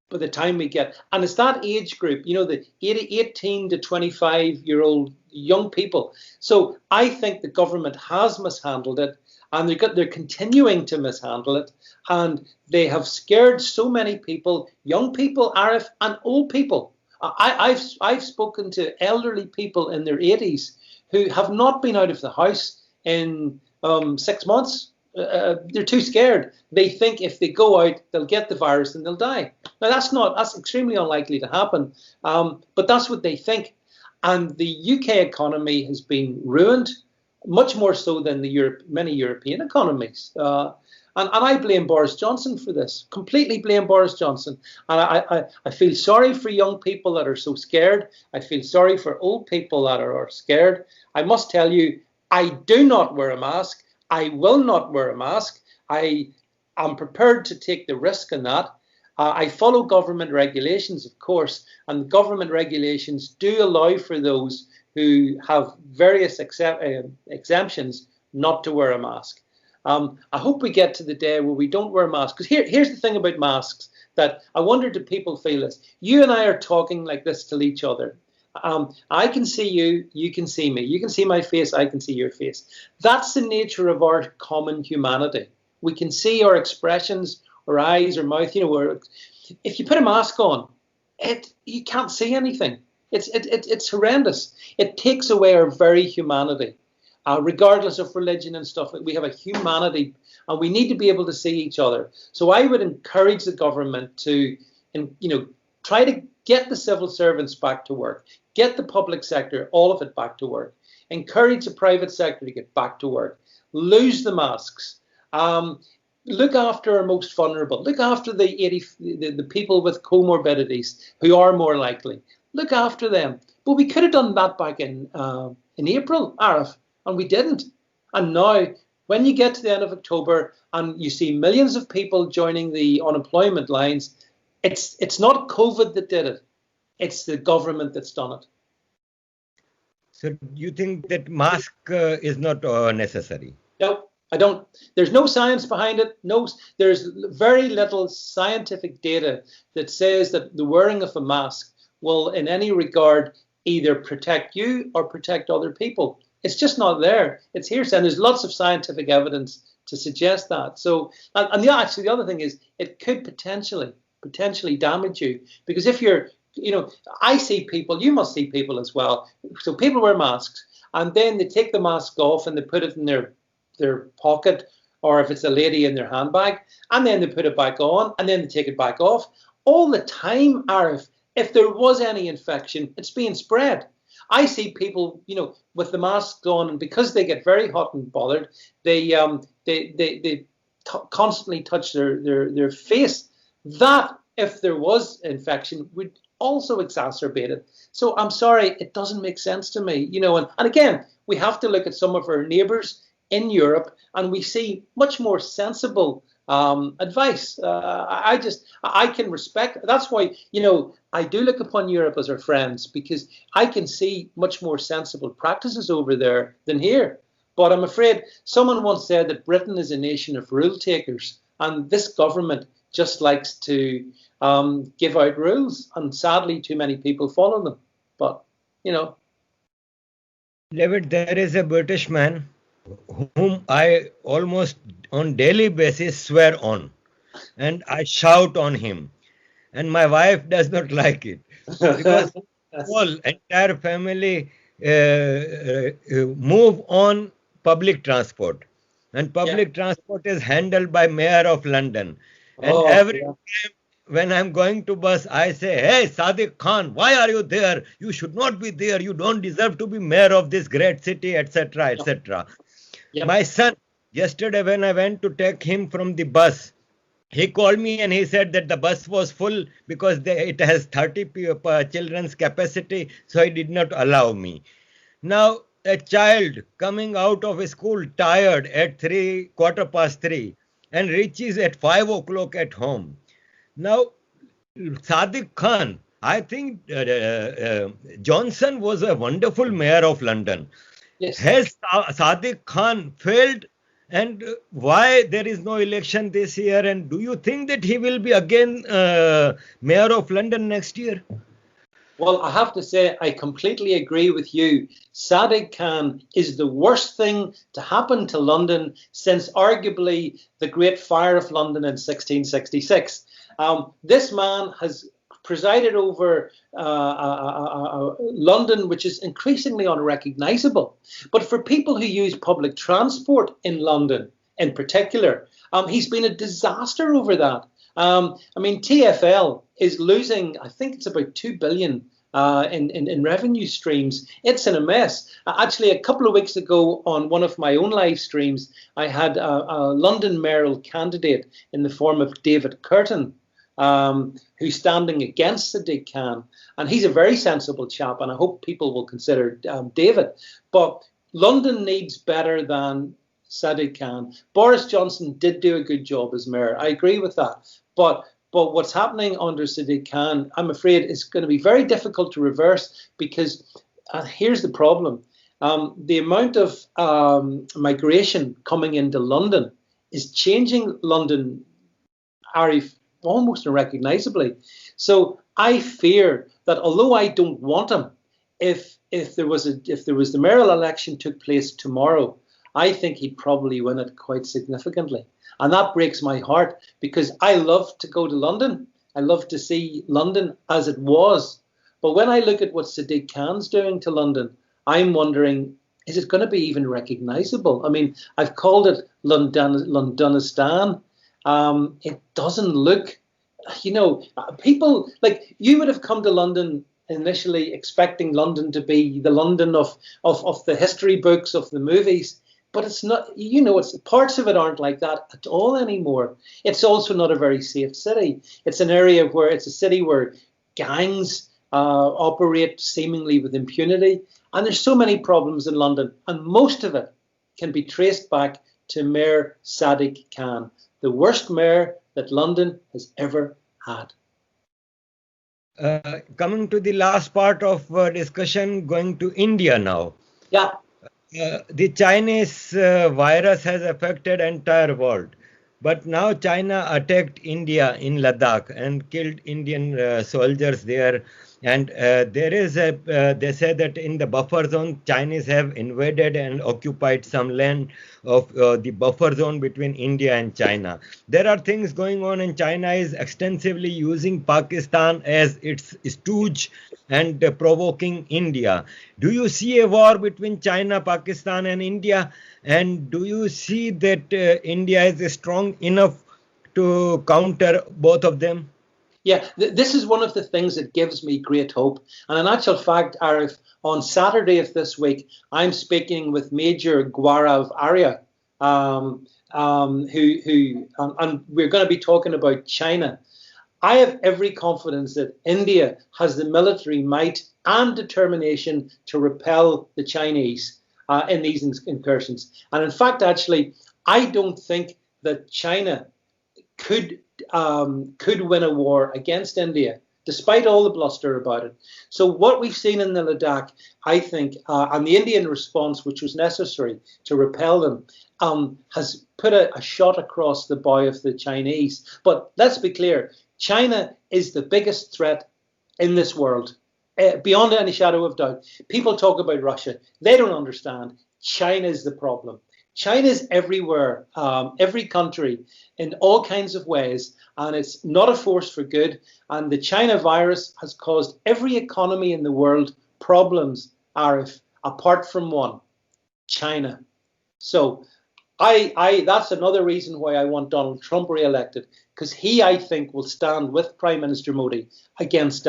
by the time we get. And it's that age group, you know, the 18 to 25-year-old young people. So I think the government has mishandled it, and they're continuing to mishandle it. And they have scared so many people, young people, Arif, and old people. I've spoken to elderly people in their 80s who have not been out of the house in 6 months. They're too scared. They think if they go out, they'll get the virus and they'll die. Now that's extremely unlikely to happen. But that's what they think. And the UK economy has been ruined, much more so than many European economies. And I blame Boris Johnson for this, completely blame Boris Johnson. And I feel sorry for young people that are so scared. I feel sorry for old people that are scared. I must tell you, I do not wear a mask. I will not wear a mask. I am prepared to take the risk in that. I follow government regulations, of course, and the government regulations do allow for those who have various exemptions not to wear a mask. I hope we get to the day where we don't wear masks. Because here's the thing about masks, that I wonder, do people feel this? You and I are talking like this to each other. I can see you, you can see me. You can see my face, I can see your face. That's the nature of our common humanity. We can see our expressions, our eyes, our mouth. You know, if you put a mask on, you can't see anything. It's horrendous. It takes away our very humanity, regardless of religion and stuff. We have a humanity, and we need to be able to see each other. So I would encourage the government to, try to get the civil servants back to work, get the public sector, all of it back to work, encourage the private sector to get back to work, lose the masks, look after our most vulnerable, look after the people with comorbidities who are more likely, look after them. But we could have done that back in April, Arif, and we didn't. And now, when you get to the end of October and you see millions of people joining the unemployment lines, it's not COVID that did it. It's the government that's done it. So you think that mask is not necessary? No, I don't. There's no science behind it. No, there's very little scientific data that says that the wearing of a mask will in any regard either protect you or protect other people. It's just not there. It's hearsay, and there's lots of scientific evidence to suggest that. So, and actually, the other thing is, it could potentially damage you, because if you're, I see people, you must see people as well. So people wear masks, and then they take the mask off and they put it in their pocket, or if it's a lady, in their handbag, and then they put it back on, and then they take it back off. All the time, Arif, if there was any infection, it's being spread. I see people, with the masks on, and because they get very hot and bothered, they constantly touch their face. That, if there was infection, would also exacerbate it. So I'm sorry, it doesn't make sense to me, and again, we have to look at some of our neighbours in Europe, and we see much more sensible advice. I can respect. That's why, I do look upon Europe as our friends, because I can see much more sensible practices over there than here. But I'm afraid someone once said that Britain is a nation of rule takers, and this government just likes to give out rules, and sadly, too many people follow them. But, David, there is a British man whom I almost on daily basis swear on, and I shout on him, and my wife does not like it, because whole entire family move on public transport, and public transport is handled by Mayor of London, and every time when I'm going to bus, I say, "Hey, Sadiq Khan, why are you there? You should not be there. You don't deserve to be mayor of this great city," etc., etc. My son, yesterday when I went to take him from the bus, he called me and he said that the bus was full because it has 30 children's capacity, so he did not allow me. Now, a child coming out of school tired at 3:15, and reaches at 5 o'clock at home. Now, Sadiq Khan, I think Johnson was a wonderful mayor of London. Yes. Has Sadiq Khan failed, and why there is no election this year? And do you think that he will be again mayor of London next year? Well, I have to say, I completely agree with you. Sadiq Khan is the worst thing to happen to London since arguably the Great Fire of London in 1666. This man has presided over London, which is increasingly unrecognizable. But for people who use public transport in London in particular, he's been a disaster over that. TfL is losing, I think it's about 2 billion in revenue streams. It's in a mess. Actually, a couple of weeks ago on one of my own live streams, I had a London mayoral candidate in the form of David Curtin, who's standing against Sadiq Khan. And he's a very sensible chap, and I hope people will consider David. But London needs better than Sadiq Khan. Boris Johnson did do a good job as mayor. I agree with that. But what's happening under Sadiq Khan, I'm afraid, is going to be very difficult to reverse, because here's the problem. The amount of migration coming into London is changing London, Arif, almost unrecognizably. So I fear that although I don't want him, if there was the mayoral election took place tomorrow, I think he'd probably win it quite significantly. And that breaks my heart, because I love to go to London. I love to see London as it was. But when I look at what Sadiq Khan's doing to London, I'm wondering, is it going to be even recognizable? I mean, I've called it Londonistan. It doesn't look, people, like, you would have come to London initially expecting London to be the London of the history books, of the movies. But it's not, it's parts of it aren't like that at all anymore. It's also not a very safe city. It's a city where gangs operate seemingly with impunity. And there's so many problems in London. And most of it can be traced back to Mayor Sadiq Khan, the worst mayor that London has ever had. Coming to the last part of discussion, going to India now. Yeah. The Chinese virus has affected entire world, but now China attacked India in Ladakh and killed Indian soldiers there. And there is a, they say that in the buffer zone, Chinese have invaded and occupied some land of the buffer zone between India and China. There are things going on, and China is extensively using Pakistan as its stooge and provoking India. Do you see a war between China, Pakistan, and India? And do you see that India is strong enough to counter both of them? Yeah, this is one of the things that gives me great hope. And in actual fact, Arif, on Saturday of this week, I'm speaking with Major Gaurav Arya, and we're going to be talking about China. I have every confidence that India has the military might and determination to repel the Chinese in these incursions. And in fact, actually, I don't think that China could win a war against India, despite all the bluster about it. So what we've seen in the Ladakh, I think, and the Indian response, which was necessary to repel them, has put a shot across the bow of the Chinese. But let's be clear, China is the biggest threat in this world, beyond any shadow of doubt. People talk about Russia. They don't understand. China is the problem. China is everywhere, every country, in all kinds of ways, and it's not a force for good. And the China virus has caused every economy in the world problems, Arif, apart from one, China. So that's another reason why I want Donald Trump re-elected, because he, I think, will stand with Prime Minister Modi against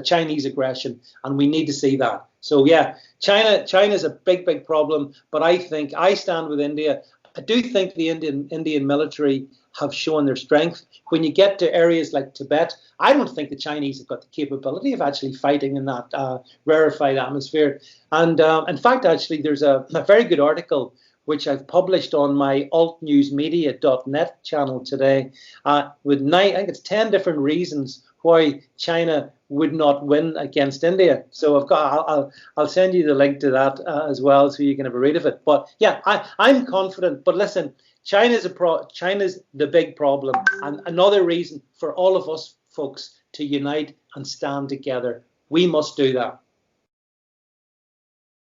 Chinese aggression, and we need to see that. So yeah, China is a big problem, but I think I stand with India. I do think the Indian military have shown their strength. When you get to areas like Tibet, I don't think the Chinese have got the capability of actually fighting in that rarefied atmosphere. And in fact, actually, there's a very good article which I've published on my altnewsmedia.net channel today, with I think it's 10 different reasons why China would not win against India. So I'll send you the link to that as well, so you can have a read of it. But yeah, I'm confident. But listen, China's the big problem, and another reason for all of us folks to unite and stand together. We must do that.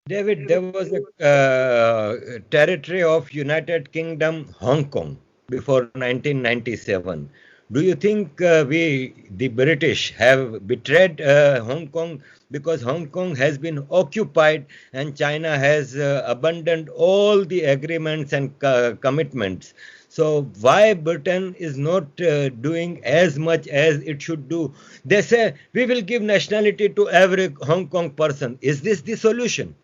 David, there was a territory of United Kingdom, Hong Kong, before 1997. Do you think the British, have betrayed Hong Kong, because Hong Kong has been occupied and China has abandoned all the agreements and commitments? So why Britain is not doing as much as it should do? They say we will give nationality to every Hong Kong person. Is this the solution?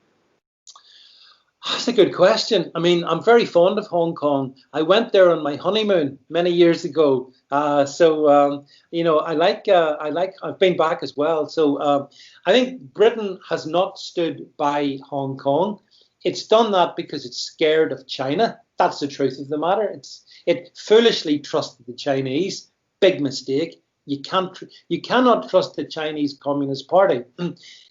That's a good question. I mean, I'm very fond of Hong Kong. I went there on my honeymoon many years ago. I've been back as well. So I think Britain has not stood by Hong Kong. It's done that because it's scared of China. That's the truth of the matter. It foolishly trusted the Chinese. Big mistake. You cannot trust the Chinese Communist Party.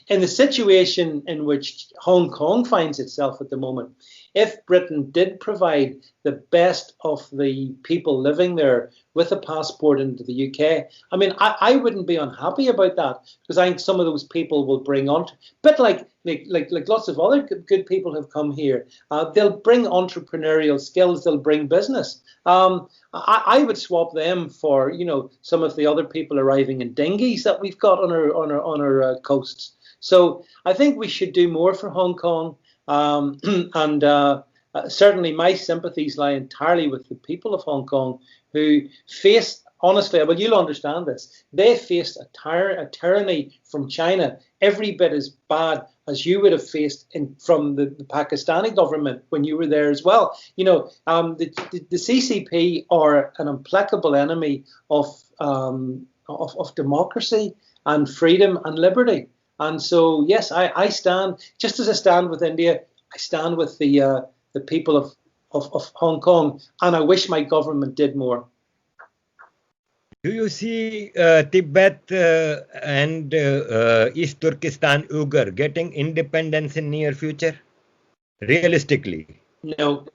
In the situation in which Hong Kong finds itself at the moment, if Britain did provide the best of the people living there with a passport into the UK, I mean, I wouldn't be unhappy about that, because I think some of those people will bring on, but like lots of other good people have come here, they'll bring entrepreneurial skills, they'll bring business. I would swap them for, some of the other people arriving in dinghies that we've got on our coasts. So I think we should do more for Hong Kong, and certainly my sympathies lie entirely with the people of Hong Kong, who face, honestly, well, you'll understand this, they faced a tyranny from China every bit as bad as you would have faced from the Pakistani government when you were there as well. The CCP are an implacable enemy of democracy and freedom and liberty. And so, yes, I stand, just as I stand with India, I stand with the people of Hong Kong, and I wish my government did more. Do you see Tibet and East Turkestan Uyghur getting independence in near future? Realistically? No,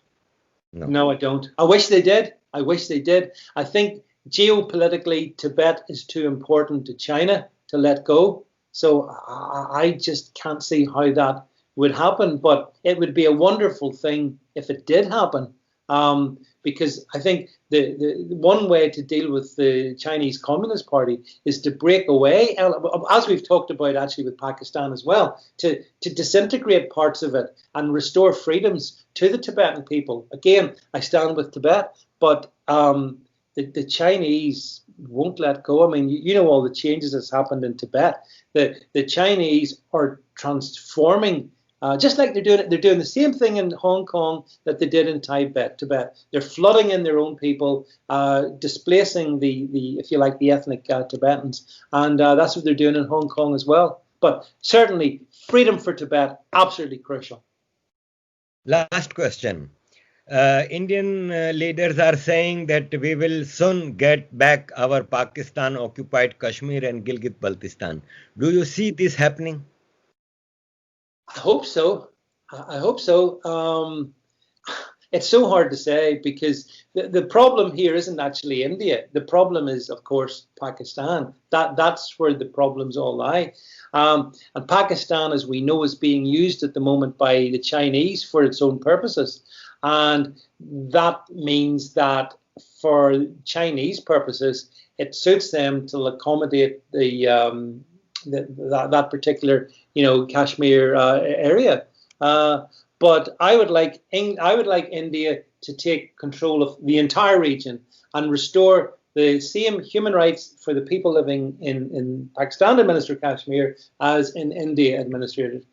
I don't. I wish they did. I think geopolitically, Tibet is too important to China to let go. So I just can't see how that would happen, but it would be a wonderful thing if it did happen, because I think the one way to deal with the Chinese Communist Party is to break away, as we've talked about actually with Pakistan as well, to disintegrate parts of it and restore freedoms to the Tibetan people. Again, I stand with Tibet, but the Chinese won't let go. I mean, you know all the changes that's happened in Tibet. The Chinese are transforming, just like they're doing the same thing in Hong Kong that they did in Tibet. They're flooding in their own people, displacing the if you like the ethnic Tibetans, and that's what they're doing in Hong Kong as well. But certainly, freedom for Tibet absolutely crucial. Last question. Indian leaders are saying that we will soon get back our Pakistan-occupied Kashmir and Gilgit-Baltistan. Do you see this happening? I hope so. I hope so. It's so hard to say because the problem here isn't actually India. The problem is, of course, Pakistan. That's where the problems all lie. And Pakistan, as we know, is being used at the moment by the Chinese for its own purposes. And that means that for Chinese purposes, it suits them to accommodate that particular, Kashmir area. But I would like India to take control of the entire region and restore the same human rights for the people living in Pakistan administered Kashmir as in India administered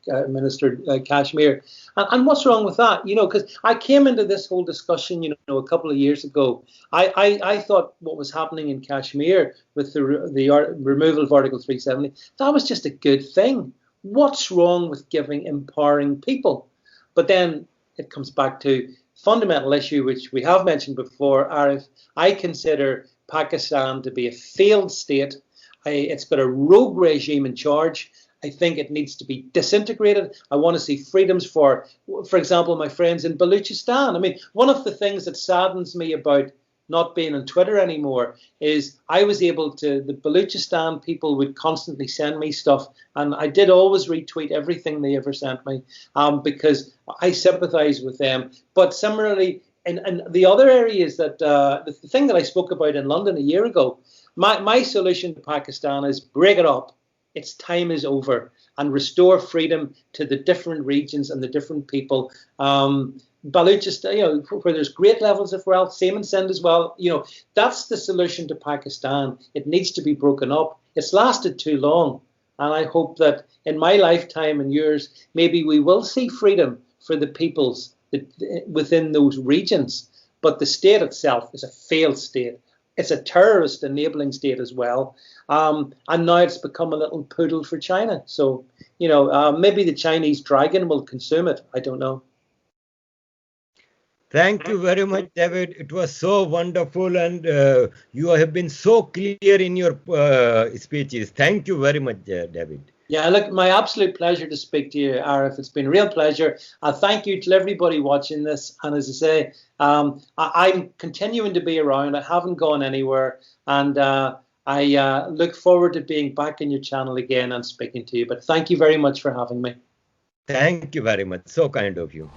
Kashmir. And what's wrong with that? Because I came into this whole discussion, a couple of years ago. I thought what was happening in Kashmir with the removal of Article 370, that was just a good thing. What's wrong with empowering people? But then it comes back to fundamental issue, which we have mentioned before, Arif. I consider Pakistan to be a failed state. It's got a rogue regime in charge. I think it needs to be disintegrated. I want to see freedoms for example, my friends in Baluchistan. I mean, one of the things that saddens me about not being on Twitter anymore is the Baluchistan people would constantly send me stuff, and I did always retweet everything they ever sent me because I sympathize with them. But similarly, in the other areas that the thing that I spoke about in London a year ago, my solution to Pakistan is break it up. Its time is over, and restore freedom to the different regions and the different people. Baluchistan, where there's great levels of wealth, same in Sindh as well. That's the solution to Pakistan. It needs to be broken up. It's lasted too long, and I hope that in my lifetime and yours, maybe we will see freedom for the peoples within those regions. But the state itself is a failed state. It's a terrorist enabling state as well. And now it's become a little poodle for China. So, maybe the Chinese dragon will consume it. I don't know. Thank you very much, David. It was so wonderful, and you have been so clear in your speeches. Thank you very much, David. Yeah, look, my absolute pleasure to speak to you, Arif. It's been a real pleasure. Thank you to everybody watching this. And as I say, I'm continuing to be around. I haven't gone anywhere. And I look forward to being back in your channel again and speaking to you. But thank you very much for having me. Thank you very much. So kind of you.